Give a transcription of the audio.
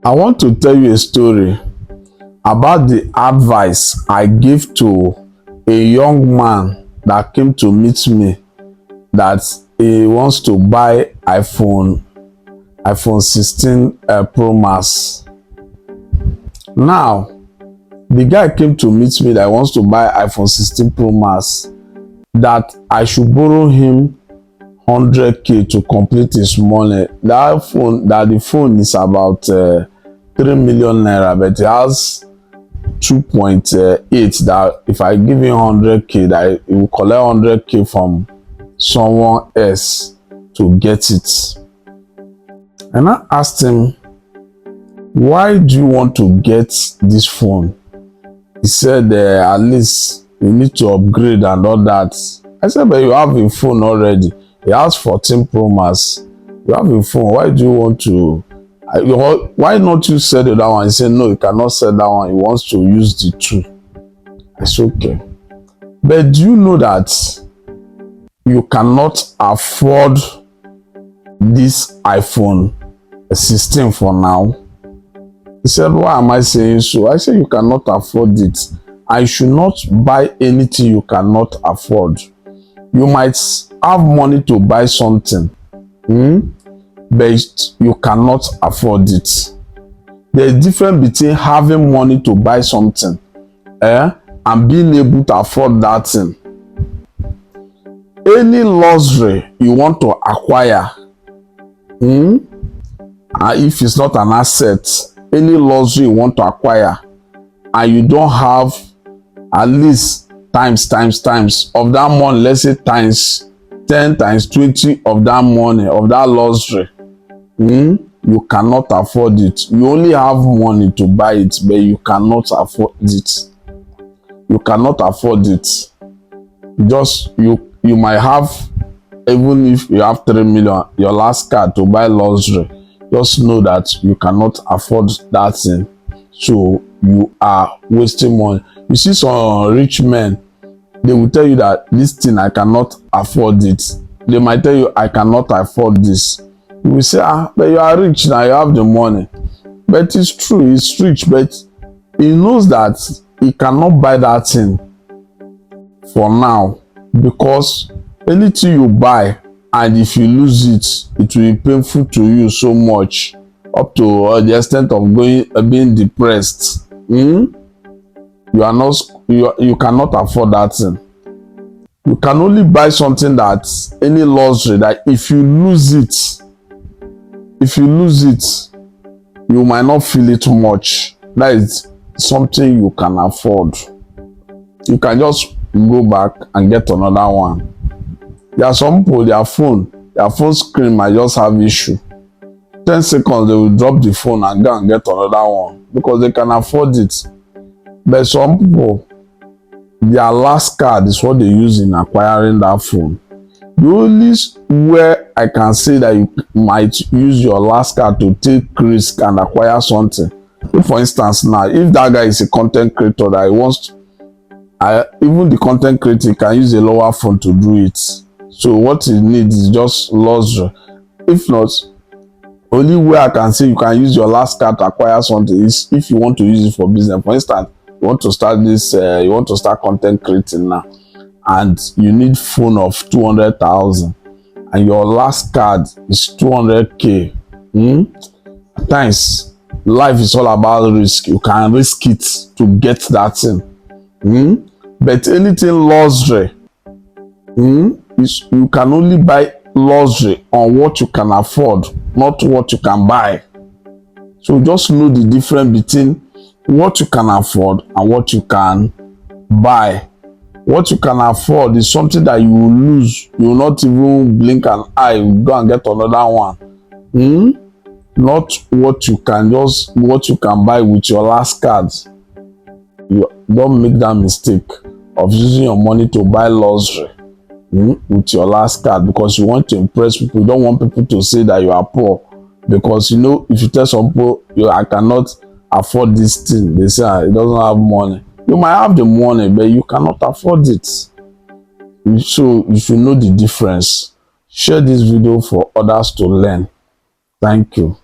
I want to tell you a story about the advice I give to a young man that came to meet me that he wants to buy iPhone 16 Pro Max. Now, the guy came to meet me that wants to buy iPhone 16 Pro Max, that I should borrow him 100k to complete his money. The phone is about 3 million naira, but it has 2.8 that if I give him 100k, that he will collect 100k from someone else to get it. And I asked him, why do you want to get this phone? He said, at least you need to upgrade and all that. I said, but you have a phone already. He has 14 Pro Max. You have a phone. Why do you want to? Why not you sell the other one? He said, no, you cannot sell that one. He wants to use the two. I said, okay. But do you know that you cannot afford this iPhone 16 for now? He said, why am I saying so? I said, you cannot afford it. I should not buy anything you cannot afford. You might have money to buy something, but you cannot afford it. There's a difference between having money to buy something and being able to afford that thing. Any luxury you want to acquire, and if it's not an asset, any luxury you want to acquire, and you don't have at least times of that money, let's say times 10 times 20 of that money, of that luxury, you cannot afford it. You only have money to buy it, but you cannot afford it. You cannot afford it. You might have, even if you have 3 million, your last card to buy luxury, just know that you cannot afford that thing. So you are wasting money. You see some rich men, they will tell you that this thing I cannot afford it. They might tell you I cannot afford this. You will say, but you are rich now, you have the money. But it's true, he's rich, but he knows that he cannot buy that thing for now, because anything you buy, and if you lose it, it will be painful to you so much, up to the extent of being depressed. You cannot afford that thing. You can only buy something that any luxury that if you lose it, you might not feel it much. That is something you can afford. You can just go back and get another one. There are some people, their phone screen might just have issue. 10 seconds, they will drop the phone and go and get another one because they can afford it. But some people, their last card is what they use in acquiring that phone. The only where I can say that you might use your last card to take risk and acquire something. If, for instance, now, if that guy is a content creator that he wants to, even the content creator can use a lower phone to do it. So what he needs is just luxury. If not, only way I can say you can use your last card to acquire something is if you want to use it for business. For instance, you want to start content creating now, and you need phone of 200,000, and your last card is 200k. At times, life is all about risk. You can risk it to get that thing. But anything luxury, you can only buy luxury on what you can afford, not what you can buy. So just know the difference between what you can afford and what you can buy. What you can afford is something that you will lose. You will not even blink an eye, you will go and get another one. Not what you can buy with your last cards. You don't make that mistake of using your money to buy luxury with your last card, because you want to impress people. You don't want people to say that you are poor, because if you tell some people I cannot afford this thing, they say it doesn't have money. You might have the money, but you cannot afford it. So you should know the difference. Share this video for others to learn. Thank you.